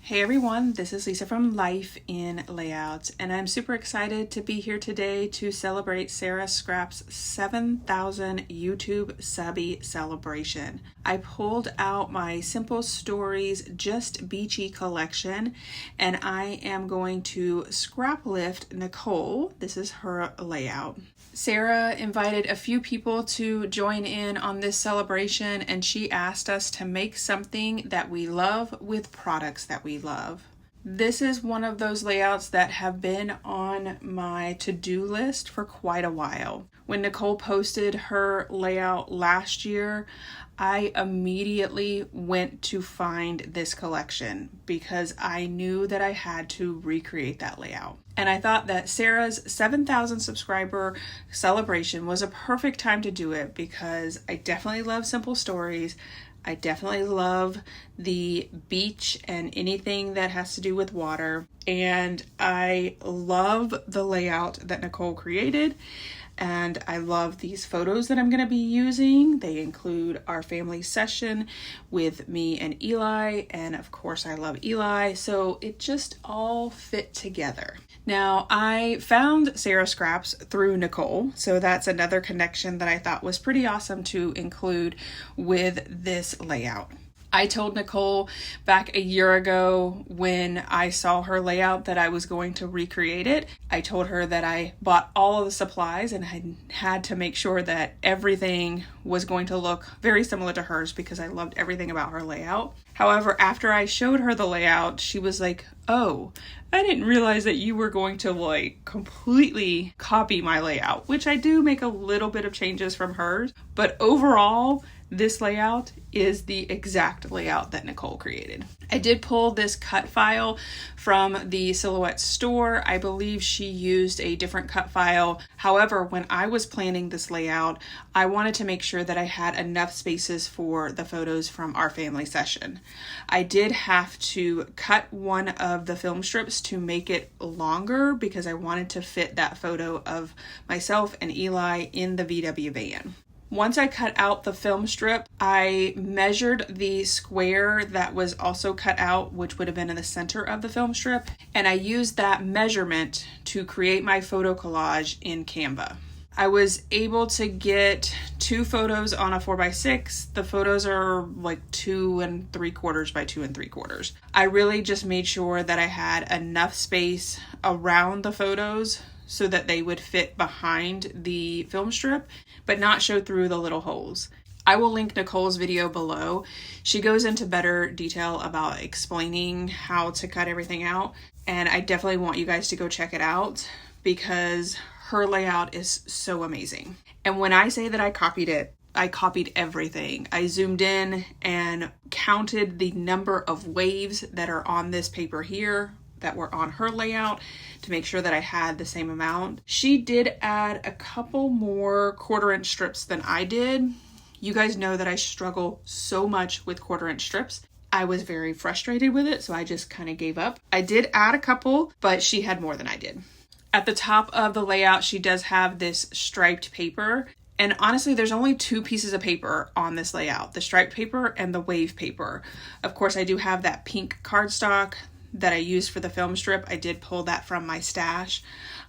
Hey everyone, this is Lisa from Life in Layouts, and I'm super excited to be here today to celebrate Sara Scrap's 7,000 YouTube subby celebration. I pulled out my Simple Stories Just Beachy collection, and I am going to scrap lift Nicole. This is her layout. Sara invited a few people to join in on this celebration, and she asked us to make something that we love with products that we love. This is one of those layouts that have been on my to-do list for quite a while. When Nicole posted her layout last year, I immediately went to find this collection because I knew that I had to recreate that layout. And I thought that Sara's 7,000 subscriber celebration was a perfect time to do it because I definitely love simple stories. I definitely love the beach and anything that has to do with water. And I love the layout that Nicole created. And I love these photos that I'm going to be using. They include our family session with me and Eli. And of course, I love Eli. So it just all fit together. Now, I found Sara Scraps through Nicole. So that's another connection that I thought was pretty awesome to include with this layout. I told Nicole back a year ago when I saw her layout that I was going to recreate it. I told her that I bought all of the supplies and had to make sure that everything was going to look very similar to hers because I loved everything about her layout. However, after I showed her the layout, she was like, "Oh, I didn't realize that you were going to completely copy my layout," which I do make a little bit of changes from hers, but overall, this layout is the exact layout that Nicole created. I did pull this cut file from the Silhouette store. I believe she used a different cut file. However, when I was planning this layout, I wanted to make sure that I had enough spaces for the photos from our family session. I did have to cut one of the film strips to make it longer because I wanted to fit that photo of myself and Eli in the VW van. Once I cut out the film strip, I measured the square that was also cut out, which would have been in the center of the film strip, and I used that measurement to create my photo collage in Canva. I was able to get 2 photos on a 4x6. The photos are 2 3/4 by 2 3/4. I really just made sure that I had enough space around the photos so that they would fit behind the film strip, but not show through the little holes. I will link Nicole's video below. She goes into better detail about explaining how to cut everything out, and I definitely want you guys to go check it out because her layout is so amazing. And when I say that I copied it, I copied everything. I zoomed in and counted the number of waves that are on this paper here that were on her layout to make sure that I had the same amount. She did add a couple more 1/4" strips than I did. You guys know that I struggle so much with 1/4" strips. I was very frustrated with it, so I just kind of gave up. I did add a couple, but she had more than I did. At the top of the layout, she does have this striped paper. And honestly, there's only 2 pieces of paper on this layout, the striped paper and the wave paper. Of course, I do have that pink cardstock that I used for the film strip. I did pull that from my stash.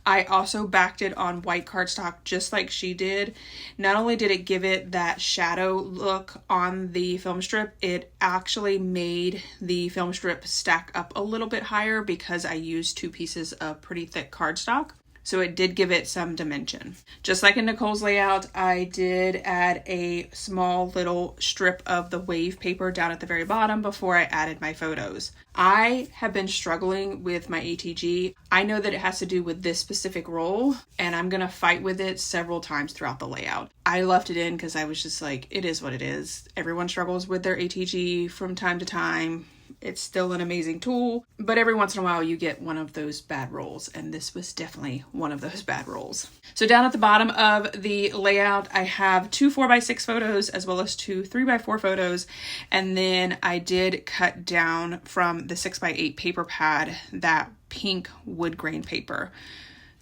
I also backed it on white cardstock just like she did. Not only did it give it that shadow look on the film strip, it actually made the film strip stack up a little bit higher because I used 2 pieces of pretty thick cardstock. So it did give it some dimension. Just like in Nicole's layout, I did add a small little strip of the wave paper down at the very bottom before I added my photos. I have been struggling with my ATG. I know that it has to do with this specific roll, and I'm going to fight with it several times throughout the layout. I left it in because I was just like, it is what it is. Everyone struggles with their ATG from time to time. It's still an amazing tool, but every once in a while you get one of those bad rolls, and this was definitely one of those bad rolls. So down at the bottom of the layout, I have 2 4x6 photos as well as 2 3x4 photos, and then I did cut down from the 6x8 paper pad that pink wood grain paper.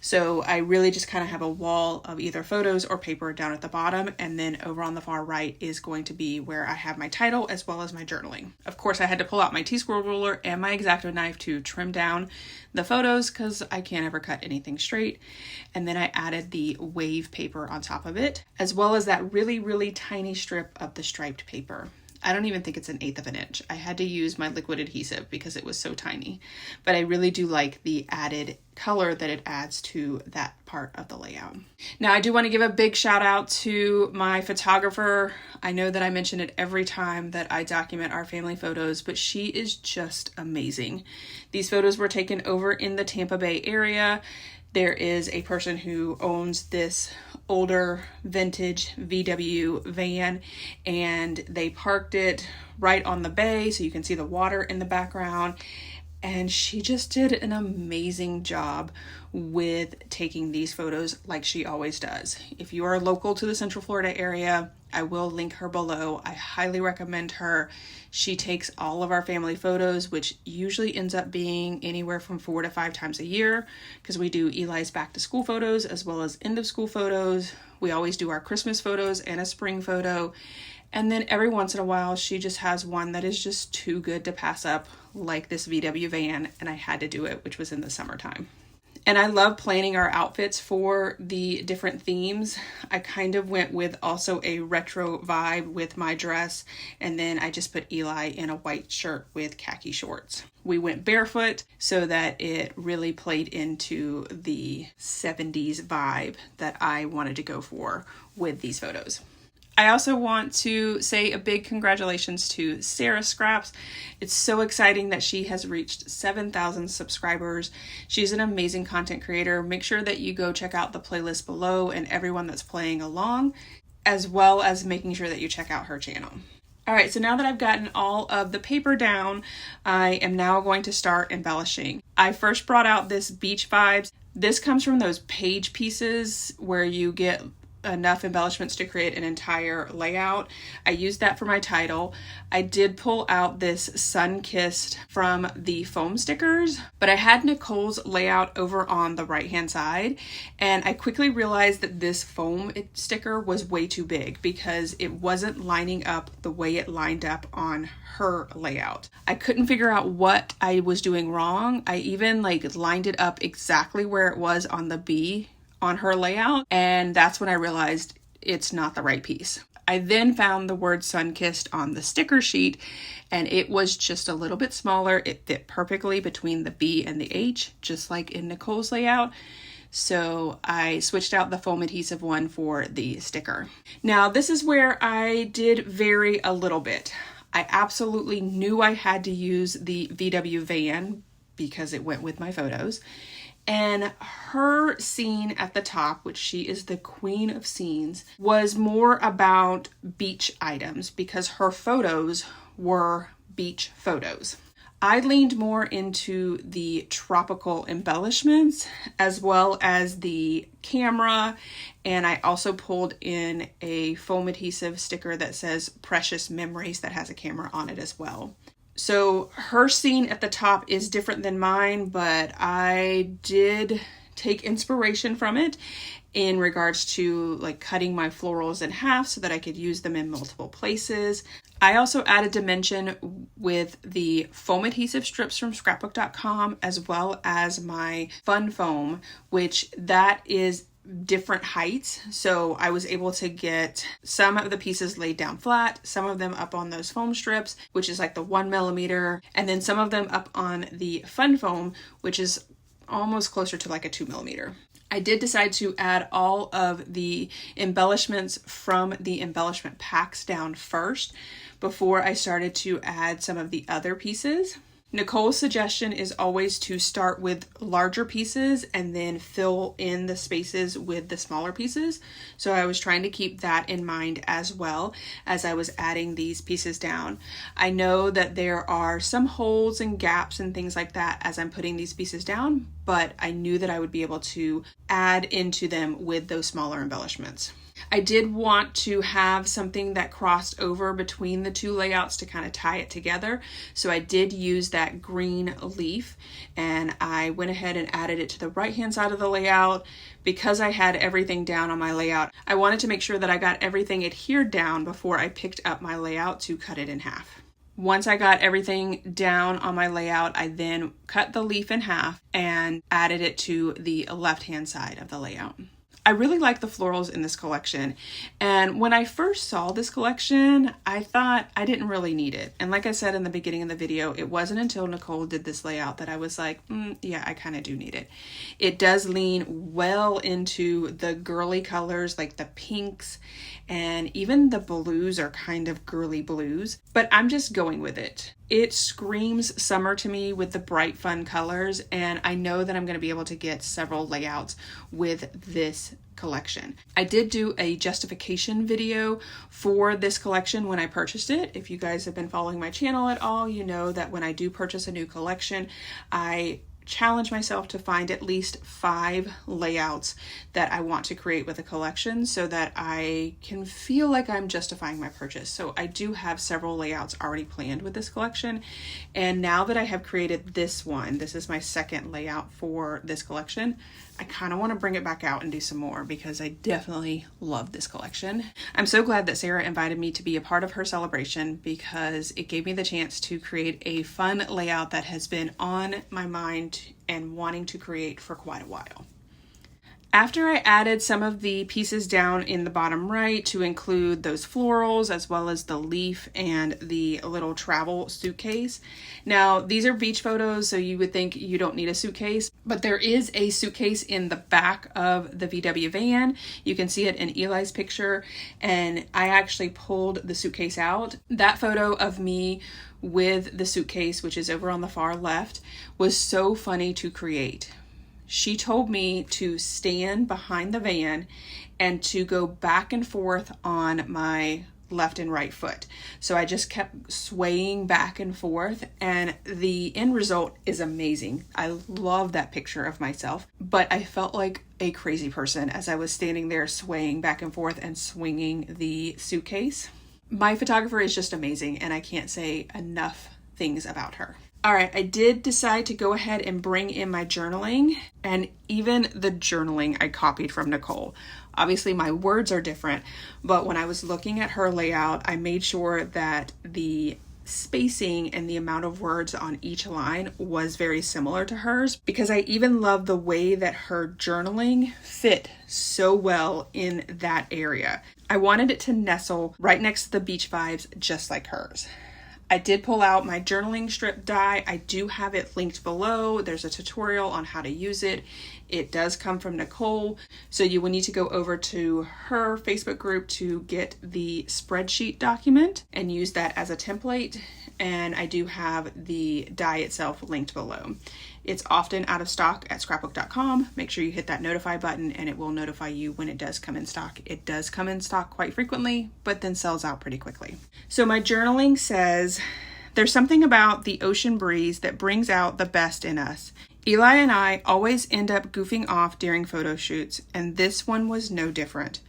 So I really just kind of have a wall of either photos or paper down at the bottom, and then over on the far right is going to be where I have my title as well as my journaling. Of course, I had to pull out my T-square ruler and my X-Acto knife to trim down the photos because I can't ever cut anything straight. And then I added the wave paper on top of it, as well as that really, really tiny strip of the striped paper. I don't even think it's 1/8 of an inch. I had to use my liquid adhesive because it was so tiny. But I really do like the added color that it adds to that part of the layout. Now, I do want to give a big shout out to my photographer. I know that I mention it every time that I document our family photos, but she is just amazing. These photos were taken over in the Tampa Bay area. There is a person who owns this older vintage VW van, and they parked it right on the bay so you can see the water in the background. And she just did an amazing job with taking these photos like she always does. If you are local to the Central Florida area, I will link her below. I highly recommend her. She takes all of our family photos, which usually ends up being anywhere from 4 to 5 times a year, because we do Eli's back to school photos as well as end of school photos. We always do our Christmas photos and a spring photo. And then every once in a while, she just has one that is just too good to pass up, like this VW van, and I had to do it, which was in the summertime. And I love planning our outfits for the different themes. I kind of went with also a retro vibe with my dress, and then I just put Eli in a white shirt with khaki shorts. We went barefoot so that it really played into the 70s vibe that I wanted to go for with these photos. I also want to say a big congratulations to Sara Scraps. It's so exciting that she has reached 7,000 subscribers. She's an amazing content creator. Make sure that you go check out the playlist below and everyone that's playing along, as well as making sure that you check out her channel. All right, so now that I've gotten all of the paper down, I am now going to start embellishing. I first brought out this Beach Vibes. This comes from those page pieces where you get enough embellishments to create an entire layout. I used that for my title. I did pull out this Sun-Kissed from the foam stickers, but I had Nicole's layout over on the right hand side, and I quickly realized that this foam sticker was way too big because it wasn't lining up the way it lined up on her layout. I couldn't figure out what I was doing wrong. I even lined it up exactly where it was on the B on her layout, and that's when I realized it's not the right piece. I then found the word Sun-Kissed on the sticker sheet, and it was just a little bit smaller. It fit perfectly between the B and the H, just like in Nicole's layout. So I switched out the foam adhesive one for the sticker. Now this is where I did vary a little bit. I absolutely knew I had to use the VW van because it went with my photos. And her scene at the top, which she is the queen of scenes, was more about beach items because her photos were beach photos. I leaned more into the tropical embellishments as well as the camera, and I also pulled in a foam adhesive sticker that says Precious Memories that has a camera on it as well. So her scene at the top is different than mine, but I did take inspiration from it in regards to cutting my florals in half so that I could use them in multiple places. I also added dimension with the foam adhesive strips from Scrapbook.com as well as my fun foam, which that is different heights. So I was able to get some of the pieces laid down flat, some of them up on those foam strips, which is like the 1 millimeter, and then some of them up on the fun foam, which is almost closer to like a 2 millimeter. I did decide to add all of the embellishments from the embellishment packs down first before I started to add some of the other pieces. Nicole's suggestion is always to start with larger pieces and then fill in the spaces with the smaller pieces. So I was trying to keep that in mind as well as I was adding these pieces down. I know that there are some holes and gaps and things like that as I'm putting these pieces down, but I knew that I would be able to add into them with those smaller embellishments. I did want to have something that crossed over between the two layouts to kind of tie it together. So I did use that green leaf, and I went ahead and added it to the right-hand side of the layout. Because I had everything down on my layout, I wanted to make sure that I got everything adhered down before I picked up my layout to cut it in half. Once I got everything down on my layout, I then cut the leaf in half and added it to the left-hand side of the layout. I really like the florals in this collection, and when I first saw this collection, I thought I didn't really need it. And like I said in the beginning of the video, it wasn't until Nicole did this layout that I was like, yeah, I kind of do need it. It does lean well into the girly colors, like the pinks, and even the blues are kind of girly blues, but I'm just going with it. It screams summer to me with the bright, fun colors, and I know that I'm going to be able to get several layouts with this collection. I did do a justification video for this collection when I purchased it. If you guys have been following my channel at all, you know that when I do purchase a new collection, I challenge myself to find at least 5 layouts that I want to create with a collection so that I can feel like I'm justifying my purchase. So I do have several layouts already planned with this collection. And now that I have created this one, this is my second layout for this collection, I kind of want to bring it back out and do some more because I definitely love this collection. I'm so glad that Sara invited me to be a part of her celebration because it gave me the chance to create a fun layout that has been on my mind and wanting to create for quite a while. After I added some of the pieces down in the bottom right to include those florals as well as the leaf and the little travel suitcase. Now, these are beach photos, so you would think you don't need a suitcase, but there is a suitcase in the back of the VW van. You can see it in Eli's picture, and I actually pulled the suitcase out. That photo of me with the suitcase, which is over on the far left, was so funny to create. She told me to stand behind the van and to go back and forth on my left and right foot. So I just kept swaying back and forth, and the end result is amazing. I love that picture of myself, but I felt like a crazy person as I was standing there swaying back and forth and swinging the suitcase. My photographer is just amazing, and I can't say enough things about her. All right, I did decide to go ahead and bring in my journaling, and even the journaling I copied from Nicole. Obviously, my words are different, but when I was looking at her layout, I made sure that the spacing and the amount of words on each line was very similar to hers, because I even love the way that her journaling fit so well in that area. I wanted it to nestle right next to the beach vibes, just like hers. I did pull out my journaling strip die. I do have it linked below. There's a tutorial on how to use it. It does come from Nicole, so you will need to go over to her Facebook group to get the spreadsheet document and use that as a template. And I do have the die itself linked below. It's often out of stock at scrapbook.com. Make sure you hit that notify button and it will notify you when it does come in stock. It does come in stock quite frequently, but then sells out pretty quickly. So my journaling says, there's something about the ocean breeze that brings out the best in us. Eli and I always end up goofing off during photo shoots, and this one was no different.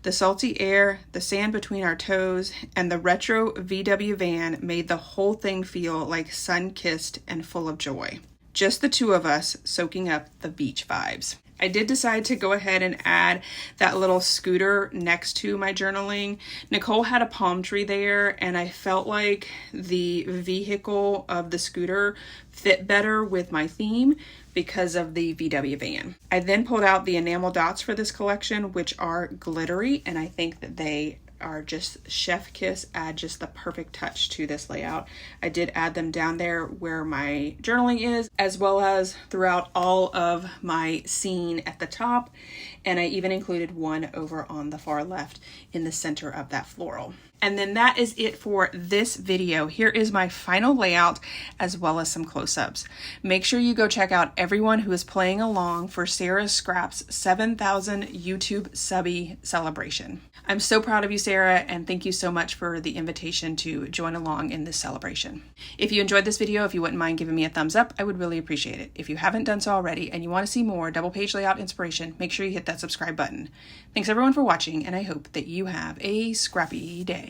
The salty air, the sand between our toes, and the retro VW van made the whole thing feel like sun-kissed and full of joy. Just the two of us soaking up the beach vibes. I did decide to go ahead and add that little scooter next to my journaling. Nicole had a palm tree there, and I felt like the vehicle of the scooter fit better with my theme because of the VW van. I then pulled out the enamel dots for this collection, which are glittery, and I think that they are just chef kiss, add just the perfect touch to this layout. I did add them down there where my journaling is, as well as throughout all of my scene at the top, and I even included one over on the far left in the center of that floral. And then that is it for this video. Here is my final layout as well as some close-ups. Make sure you go check out everyone who is playing along for Sara Scrap's 7,000 YouTube subby celebration. I'm so proud of you, Sara, and thank you so much for the invitation to join along in this celebration. If you enjoyed this video, if you wouldn't mind giving me a thumbs up, I would really appreciate it. If you haven't done so already and you want to see more double page layout inspiration, make sure you hit that subscribe button. Thanks everyone for watching, and I hope that you have a scrappy day.